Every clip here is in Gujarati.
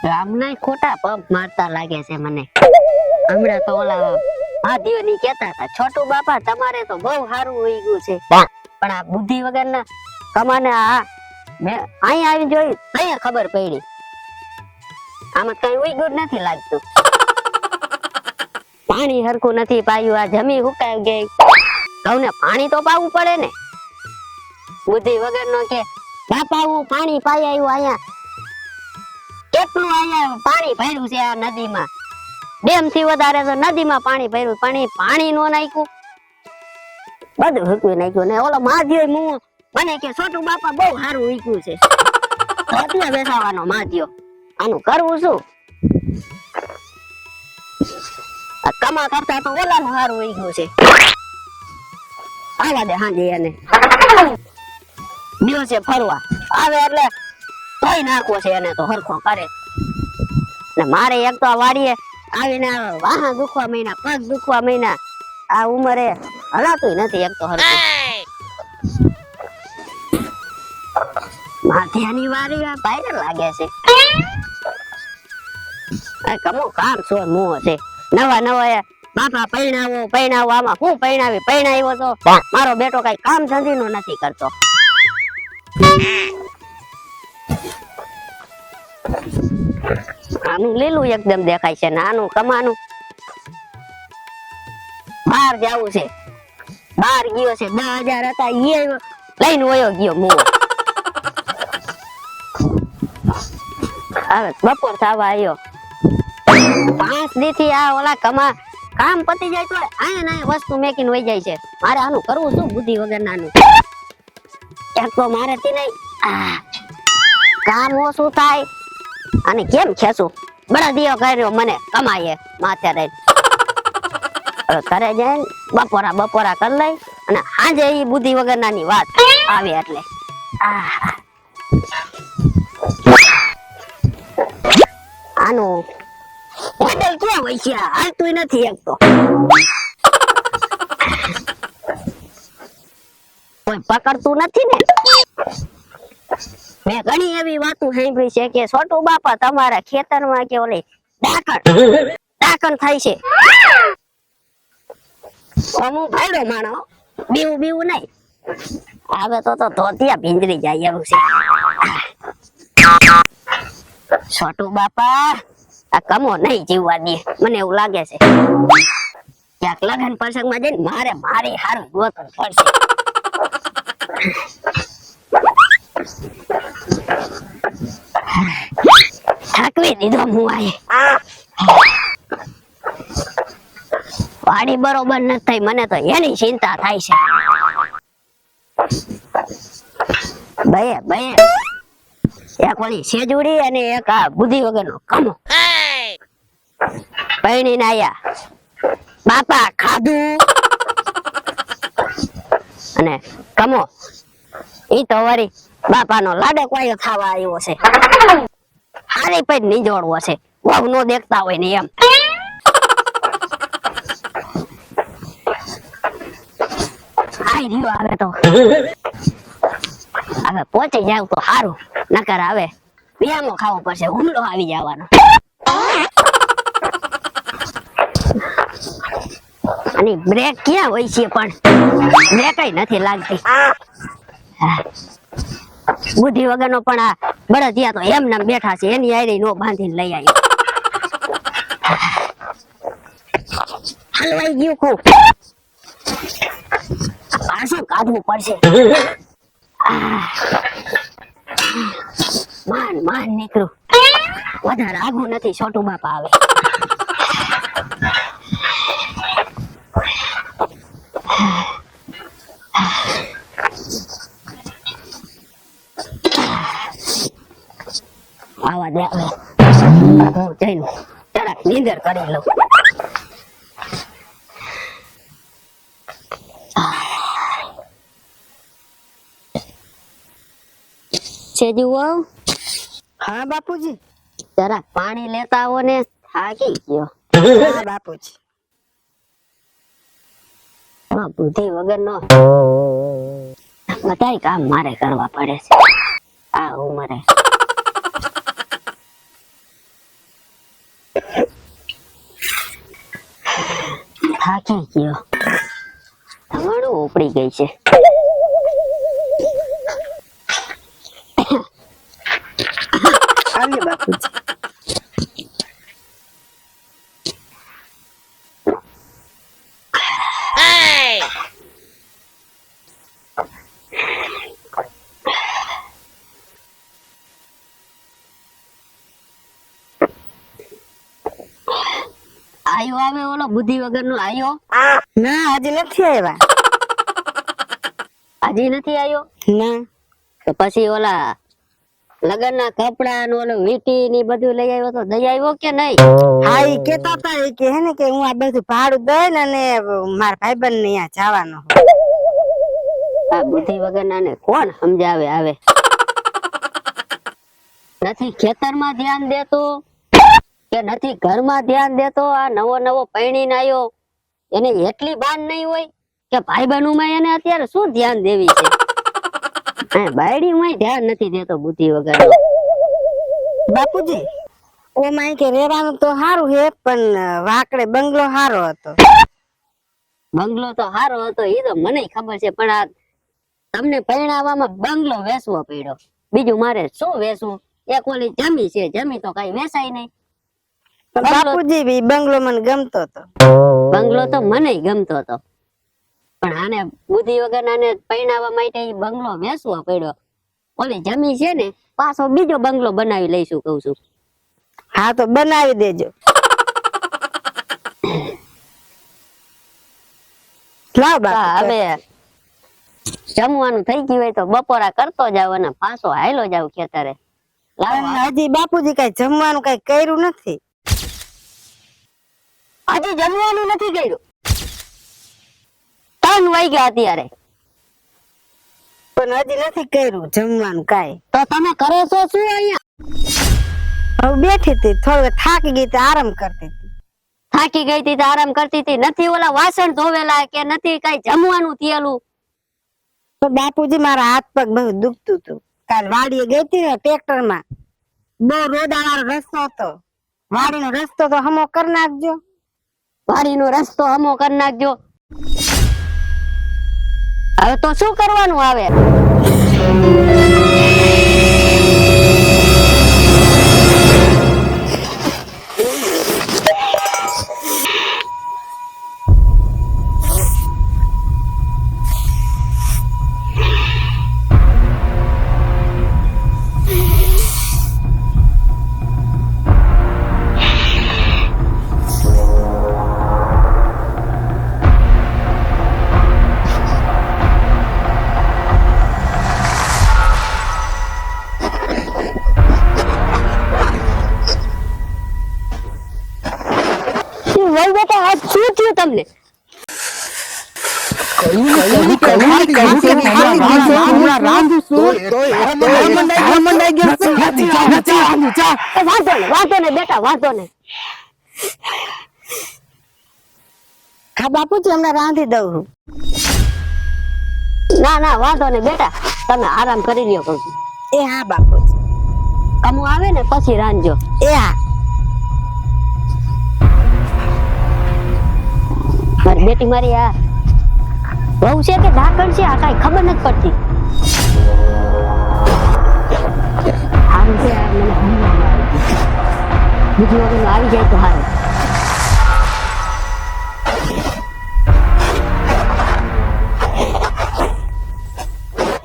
ગામના ખોટા પગ મારતા લાગે છે મને. હમણાં તો ઓલા ભાદીઓની કહેતા હતા, છોટુ બાપા તમારે તો બહુ સારું હોઈ ગયું છે, પણ આ બુદ્ધિ વગરના કમાને મેં અહીંયા આવી જોઈ, અહીંયા ખબર પડી આમાં કઈ હોઈ ગયું નથી લાગતું. પાણી હરખું નથી પાયું, આ જમી હુકાઈ ગઈ. ઘઉંને પાણી તો પાવું પડે ને. બુદ્ધિ વગરનો કે બાપા હું પાણી પાઈ આવ્યું, અહીંયા કેટલું અહીંયા પાણી ભર્યું છે આ નદીમાં, ડેમ થી વધારે તો નદીમાં પાણી ભર્યું, પાણી નો નાખ્યું, બધું હૂકવી નાખ્યું. ને ઓલો માધ્યો મને કે છોટુ બાપા બહુ સારું વીક્યું છે, એટલે બેસાવાનો માધ્યો. આનું કરવું શું? કમા કરતા તો ઓલાનું સારું વીક્યું છે. આવા દે હાંજે એને દિવસે ફરવા આવે એટલે તોય નાખવો છે એને તો હરખો કરે. ને મારે એક તો વાડીએ આવીને વાહન દુખવા મહિના, પગ દુખવા મહિના, આ ઉંમરે હલાતું નથી એક તો હરખું. માથિયાની વારી ભાઈ લાગે છે. કમો કામ છો મું છે નવા નવા બાપા પૈણાવો આમાં હું પૈણાવ્યો તો મારો બેટો કઈ કામ ધંધી નો નથી કરતો. આનું લીલું એકદમ દેખાય છે ને આનું કમાનું બહાર જવું છે, બહાર ગયો છે, 10,000 હતા એ લઈને વયો ગયો મુઓ. હવે બપોર થવા આવ્યો, 5 દી થી આ ઓલા કામ પતી જાય તો અહીંયા વસ્તુ મેકીને વહી જાય છે. મારે આનું કરવું શું બુદ્ધિ વગર નાનું? એક તો મારે થી નહીં કામ ઓછું થાય અને કેમ ખેસું બડા દિયો કર્યો મને કમાઈએ માથે રહી. ઘરે જઈને બપોરા કરી લઈ અને આજે એ બુદ્ધિ વગર નાની વાત આવે એટલે આનું પેડલ ક્યાં હોય છે? હાલતું નથી એક તો, કોઈ પકડતું નથી ને. મેં ઘણી એવી વાતો સાંભળી છે કે છોટુ બાપા તમારા ખેતરમાં કે ઓલી ડાકણ થાય છે. હું ભાઈડો માણો, બીવું નહીં. હવે તો ધોતિયા ભીંજરી જાય એવું છે. છોટુ બાપા આ કમો નહીં જીવવા દે મને એવું લાગે છે. ક્યાંક લગ્ન પ્રસંગમાં જઈને મારી હારું ગોતવું પડશે. થાકવી દીધો હું વાડી બરોબર નથી થઈ, મને તો એની ચિંતા થાય છે. બે એક ઓલી સેજુડી અને એક આ બુદ્ધિ વગરનો કમો પૈણીને આયા. બાપા ખાધું અને કમો ઈ તો વળી બાપાનો લાડે કોઈ ખાવા આવ્યો છે. હારી પૈ નીજોડવો છે, બહુ નો દેખતા હોય ને એમ. આઈ રહ્યો આવે તો હવે પહોંચી જાવ તો સારું, નકર આવે બેમો ખાવો પડશે, હુમલો આવી જવાનો. અને બ્રેક ક્યાં હોય છે પણ બ્રેક નથી લાગતી. બુદ્ધિ વગરનો પણ આ બળદિયા તો એમ નામ બેઠા છે, એની આયરી નો બાંધીને લઈ આવ્યો. હલવાઈ ગયું ખૂબ, પાછું કાઢવું પડશે. માન નીકળું, વધારે આગું નથી. છોટુ બાપા આવે. આવા દે હવે હું જઈને જરાક નીંદર કરી લઉં. સેજુ હા બાપુજી, જરાક પાણી લેતા આવો ને, થાકી ગયો. હા બાપુજી. બુદ્ધિ વગરનો બધાય કામ મારે કરવા પડે છે આ ઉંમરે. થાકી ગયો. તમારું ઉપડી ગઈ છે. આવીએ બાપુજી. આયો આવે ઓલો બુદ્ધિ વગરનો આયો? ના હજી નથી આવ્યા. હજી નથી આયો? ના તો પછી ઓલા લગનના કપડા ને ઓલો વીટી ને બધું લઈ આવ્યો તો દઈ આવ્યો કે નહીં? હા ઈ કેતા હતા ઈ કે હે ને કે હું આ બધું ભાડું દઈ ને મારા ભાઈબંધ ને અહીંયા જવાનો. આ બુદ્ધિ વગરના ને કોણ સમજાવે આવે? નથી ખેતરમાં ધ્યાન દેતો કે નથી ઘરમાં ધ્યાન દેતો. આ નવો નવો પૈણીને આવ્યો એને એટલી બાન નહીં હોય કે ભાઈ બહેનોમાં એને અત્યારે શું ધ્યાન દેવી છે? બાયડીમાં ધ્યાન નથી દેતો બુદ્ધિ વગરનો. બાપુજી ઓમાં કે રેવાનું તો સારું હે પણ વાકડે બંગલો સારો હતો. બંગલો તો સારો હતો એ તો મને ખબર છે, પણ આ તમને પરણાવવામાં બંગલો વેચવો પડ્યો. બીજું મારે શું વેચવું? એક ઓલી જમી છે, જમી તો કઈ વેચાય નહીં. બાપુજી બી બંગલો મને ગમતો હતો. બંગલો તો મને ગમતો હતો, પણ આને બુદ્ધિ વગર આને પરણાવવા માટે ઈ બંગલો વેચવો પડ્યો. ઓલી જમી છે ને પાછો બીજો બંગલો બનાવી લઈશું કઉ છું. હા તો બનાવી દેજો. લાવ બાપુ હવે જમવાનું થઈ ગયું હોય તો બપોરા કરતો જાવ અને પાછો હાયલો જાવ ખેતરે. હજી બાપુજી કઈ જમવાનું કઈ કર્યું નથી. હજી જમવાનું નથી કર્યું? 3 વાગ્યા અત્યારે પણ હજી નથી કર્યું જમવાનું કાઈ. તો તમે કરો છો શું અહીંયા? હવે બેઠી હતી, થોડું થાકી ગઈ તો આરામ કરતી હતી. થાકી ગઈ હતી તો આરામ કરતી હતી? નથી ઓલા વાસણ ધોવેલા કે નથી કઈ જમવાનું થયેલું? તો બાપુજી મારા હાથ પગ બધું દુખતું હતું. કાલ વાડીએ ગઈ હતી ને ટ્રેક્ટર માં, બહુ રોદાવાળો રસ્તો હતો. વાડીનો રસ્તો તો હમો કરી નાખજો. વાડીનો રસ્તો હમો કરી નાખજો. હવે તો શું કરવાનું આવે? શું થયું તમને? વાંધો ને બેટા, વાંધો ને. હા બાપુજી હમણાં રાંધી દઉં છું. ના ના વાંધો ને બેટા, તમે આરામ કરી લ્યો કહું છું. એ હા બાપુજી. કમું આવે ને પછી રાંધજો. એ હા. મારી બેટી મારી આ વહુ છે કે ઢાકણ છે આ કઈ ખબર નથી પડતી. સારું છે આ મને હમણાં આવી ગયું. બીજું વગર આવી જાય તો સારું.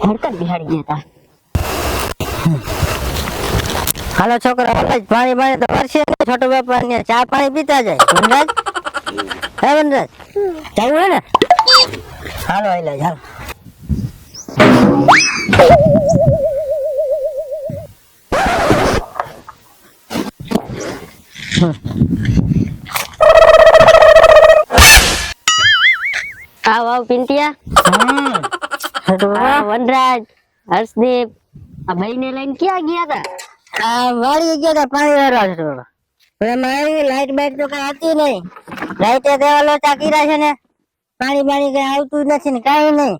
હરકત બિહાડી ગયા હતા. હાલો છોકરા, પાણી પાણી તો કરશે ને. છોટો વેપાર ને ચા પાણી પીતા જાય. વનરાજ, હે વનરાજ, જવું હે ને? હાલો આઈલા હાલો. આવ આવ પિંટિયા. વનરાજ, હર્ષદીપ આ ભાઈને લઈને ક્યાં ગયા હતા? આ વાળી ગયા હતા પાણી વાળવા છે. મારી લાઈટ બાઈટ તો કઈ હતી નહીં. લાઈટે દેવા લોચા કર્યા છે ને, પાણી પાણી કઈ આવતું નથી ને કઈ નહીં.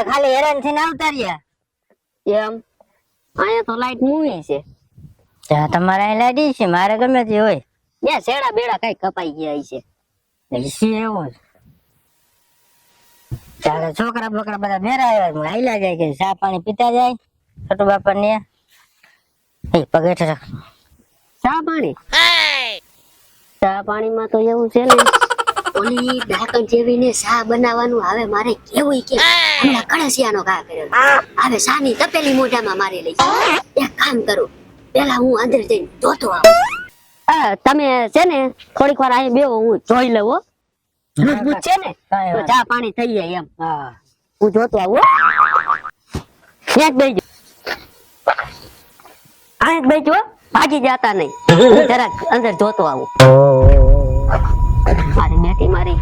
ખાલી હેરાન થઈને આવતા રહ્યા. એમ અહીંયા તો લાઈટ મૂવી છે. તમારે અહીં લાઈટ છે, મારે ગમે તે હોય. બે શેડા બેડા કઈ કપાઈ ગયા છે. એસી એવું ત્યારે છોકરા બોકરા બધા ભેરા આવ્યા હું આયલા જાય કે ચા પાણી પીતા જાય છોટુ બાપા ને એ પગે ઠરા ચા પાણી ચા પાણીમાં તો એવું છે ને ઓલી ડાકણ જેવી ને ચા બનાવવાનું હવે મારે કેવું કે હમણાં કળસિયાનો ઘા કર્યો હવે ચાની તપેલી મોઢામાં મારી લઈ એક કામ કરું પેલા હું અંદર જઈને જોતો આવું તમે છે ને થોડીક વાર અહીં બેહો હું જોઈ લઉં હો મજબૂત છે ને તો ચા પાણી થઈ જાય એમ હા હું જોતો આવું ત્યાં જ બેસજો અહીં જ બેસજો ભાગી જતા નહીં હું જરાક અંદર જોતો આવું મારી બેટી મારી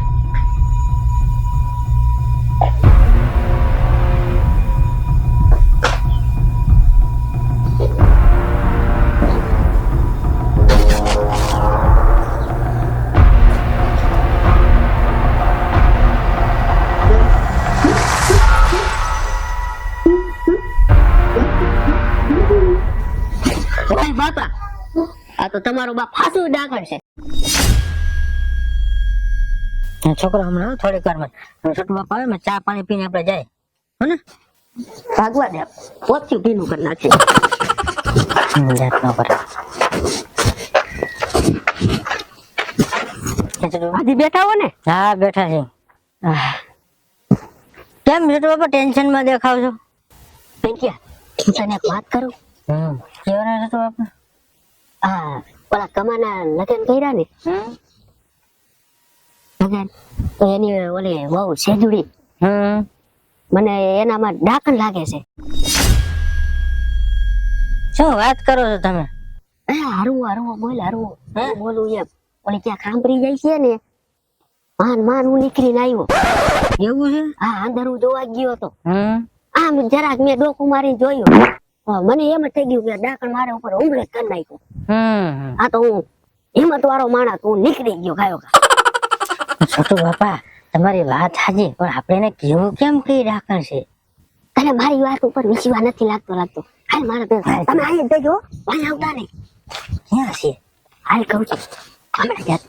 ઓય બાપા આ તો તમારો બાપ ફાસું ડાકણ છે છોકરો હમણાં થોડીક વાર માં છોટુ બાપા આવે ચા પાણી પીને આપણે જાય હો ને ભાગવા દે પોચ્યું ભીનું કરી નાખે જાત ન કરે હજી બેઠા હો ને હા બેઠા છે કેમ છોટુ બાપા ટેન્શન માં દેખાવ છો પંક્યા હું તને એક વાત કરું કેવડા છોટુ બાપા આ ઓલા કમાના લગ્ન કર્યા ને લગ્ન તો એની ઓલી બહુ સેજુડી મને એનામાં ડાકણ લાગે છે શું વાત કરો છો તમે હરવું હરવું બોલ હરવું બોલું એમ ઓલી ક્યાં ખાંભરી જાય છે ને માન માન હું નીકળીને આવ્યો એવું છે હા અંદર હું જોવા ગયો હતો આમ જરાક મેં ડોકું મારીને જોયું મને એમ જ થઈ ગયું કે ડાકણ મારા ઉપર ઉમળે કરી નાખ્યું આ તો હું હિંમત વાળો માણસ હું નીકળી ગયો ગાયો છોટુ બાપા તમારી વાત સાચી પણ આપણે એને કેવું કેમ કઈ ડાકણ છે તને મારી વાત ઉપર વિશ્વાસ નથી લાગતો હાલ મારા તમે અહીં દેજો અહીં આવતા નહીં ક્યાં છે હાલ કહું છું હમણાં જાત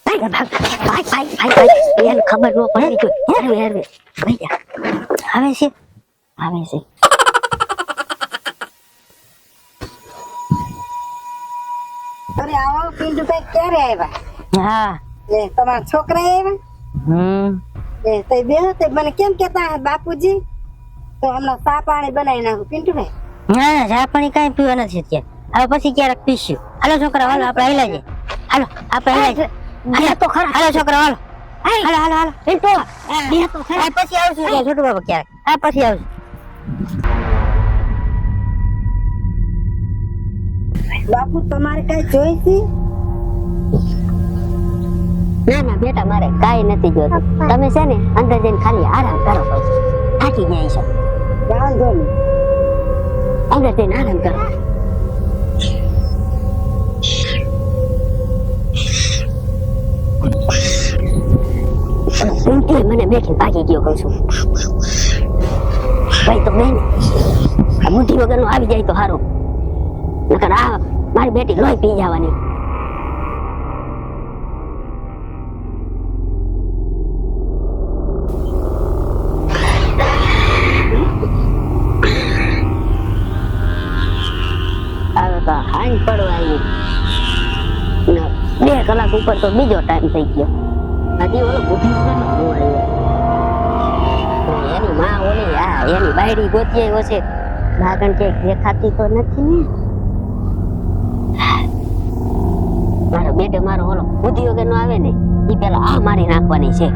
ભાઈ એને ખબર ન પડી તો હેરવે ભાઈ જા આવે છે આવે છે અરે આવો પિન્ટુભાઈ ક્યારે આવ્યા હા એ તમારા છોકરા આવ્યા એ તે બેહો તે મને કેમ કેતા હે બાપુજી તો હમણાં ચા પાણી બનાવી નાખું પિન્ટુભાઈ ના ના ચા પાણી કઈ પીવા નથી અત્યારે હવે પછી ક્યારેક પીશું હાલો છોકરા હાલો આપણે હેલા જઈએ હાલો આપણે હેલા જઈએ તો ખરા હાલો છોકરા હાલો હાલો હાલો હાલો પિન્ટુ તો ખરા પછી આવશું છોટુ બાબા ક્યારેક હા પછી આવશું બાપુ તમારે કઈ જોઈતી ના ના બેટા મારે કાઈ નથી જોતું તમે છે ને અંદર જઈને ખાલી આરામ કરો થાકી જાય છો વાંધો નહીં અંદર જઈને આરામ કરો પિંકી મને બેઠી ભાગી ગયો કહું છું ભાઈ તો બેન આ બુદ્ધિ વગરનો આવી જાય તો સારું નકર આ મારી બેટી લોહી પી જવાની હાંજ પડવા આવી 2 કલાક ઉપર તો બીજો ટાઈમ થઈ ગયો હજી ઓલો બુદ્ધિ વગરનો ન આવ્યો એની માં ઓલી એની બાયડી ગોતી આવ્યો છે ભાગણ કે દેખાતી તો નથી ને મારો બેટે મારો ઓલો બુદ્ધિ વગર નો આવે ને એ પેલા આ મારી નાખવાની છે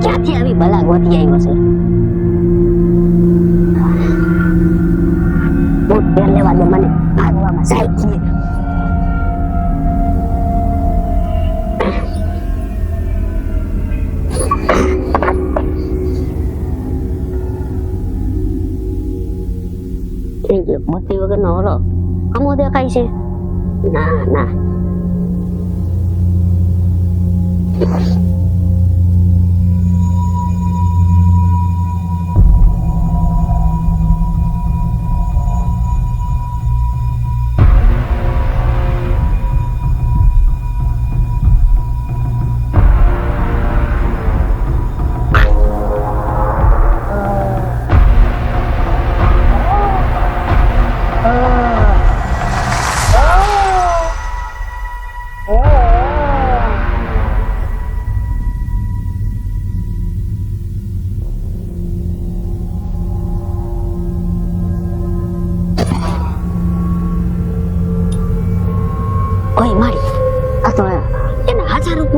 ક્યાંથી આવી ભલા ગોતી આવ્યો છે બૂટ પહેર લેવા દે મને ભાગવામાં જાય છે બુદ્ધિ વગર નો ઓલો અમો દેખાય છે ના ના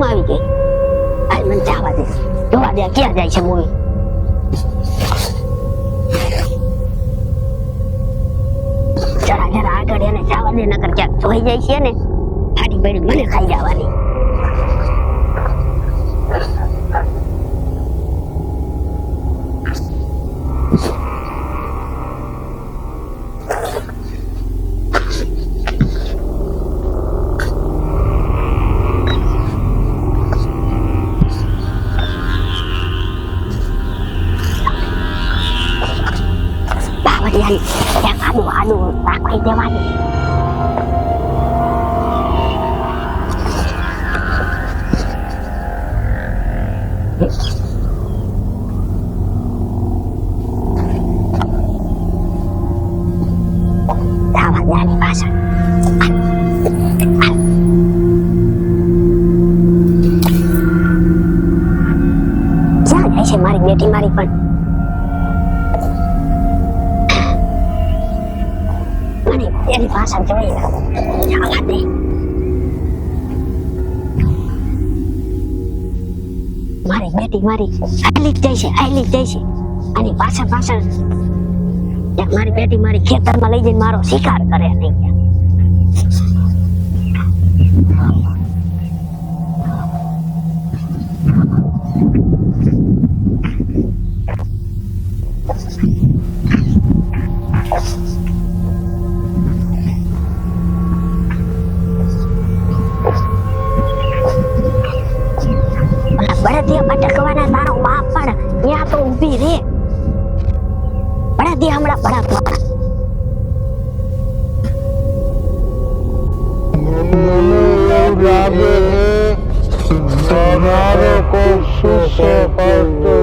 આવી ગઈ. હાલ મને જવા દે, જોવા દે ક્યાં જાય છે મૂવી. જરા જરા આગળ એને જવા દે, નકર ક્યાંક જોઈ જાય છે ને ફાડી પડી મને ખાઈ જવાની. Yang aduh takut dewan. Tawat yani pasang. Jangan saya mari beti mari pan. Jadi pasang cuy ya, jangan deh. Mari beti mari, alik jai se, ani pasang. Yang mari beti mari, ખેતર માં લઈ જઈને મારો શિકાર કરે નહીં. Dia pada kawanan taruh bapak ya tu ubi re. Pada dia hamla pada apa? Rabe તમારો કોઈ શિષ્ય કરતો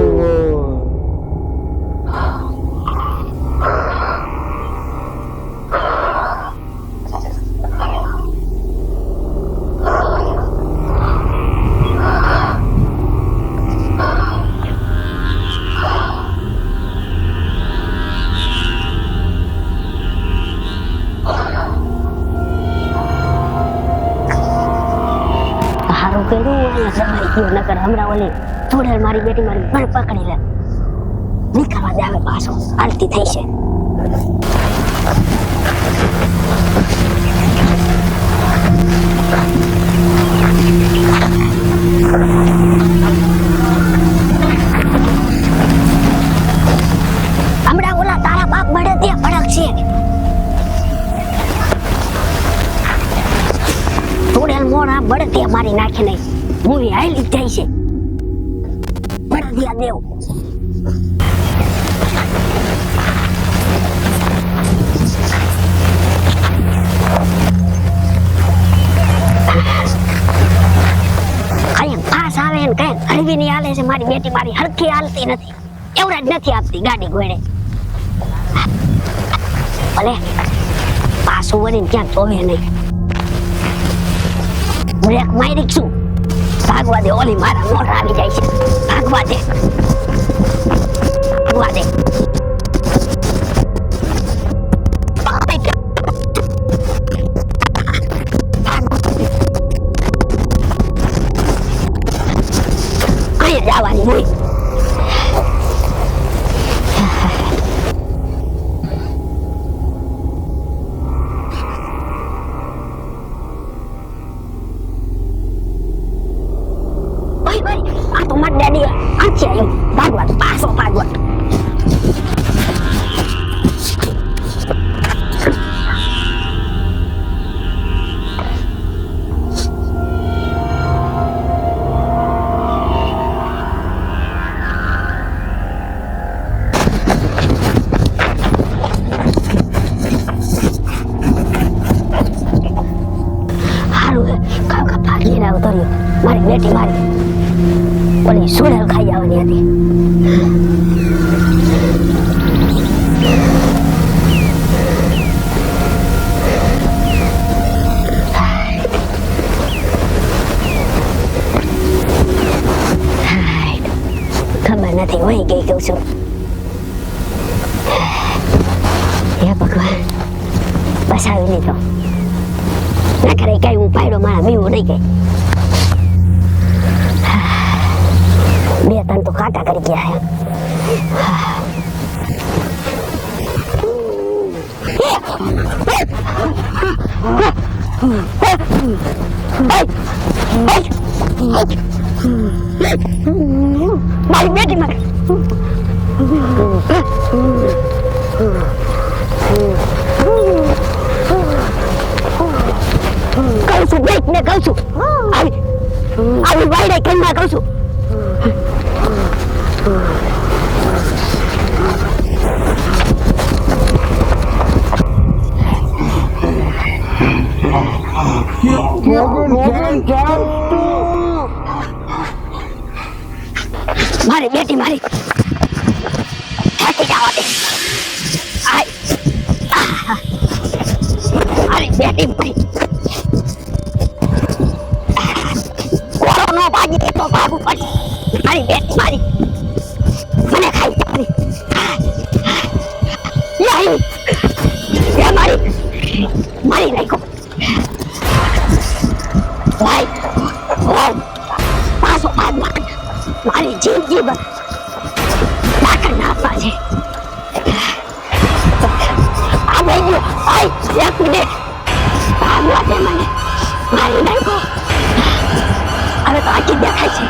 નકર હમણાં ઓલી થોડે મારી બેટી મારી પણ પકડી લે. નીકળવા દે હવે પાછો આરતી થઈ છે. હમણાં ઓલા તારા બાપ બળે ત્યાં ભડક છે. થોડે મોડા બળે ત્યાં મારી નાખી નહીં. મૂવી હાલી જાય છે. બળા દિયા દેવ. કઈ ફાસ આવે ને કઈ હળવી ની હાલે છે. મારી બેટી મારી હરખી હાલતી નથી. એવડા જ નથી આપતી ગાડી ઘોડે. ભલે પાછું વળીને ક્યાં જોવે નહીં. બ્રેક મારી છું. ભાગવા દે, ઓલી મારા મોઢા આવી જાય છે. ભાગવા દે. અહીંયા જવાની હોય. આ તો મારા ડેડી આથી આવ્યો. ભાગવા તો પાછો ભાગવા. મારી બેટી મારી ઓલી સુડેલ ખાઈ જવાની હતી. ખબર નથી વહી ગઈ કહું છું. હે ભગવાન બસાવી લીધો. ના કરે કઈ હું પાડ્યો મારા બીવું નહીં ગઈ. તન તો કાટા કરી ગયા હે મારી બેટી મારે કહું છું બેટ ને કહું છું આવી વાયડે કેમ ના કહું છું મારી બેટી મારી થાકી જવા દે મારી બેટી મારી કોરો નો ભાગી તો ભાગવું પડે મારી બેટી મારી મને ખાઈ જવાની મારી મારી નાખો પાછો ભાગ મારી જિંદગી નાખી નાખવા છે આ ગઈ ગયો એક મિનિટ ભાગવા દે મને મારી નાખો હવે તો આખી દેખાય છે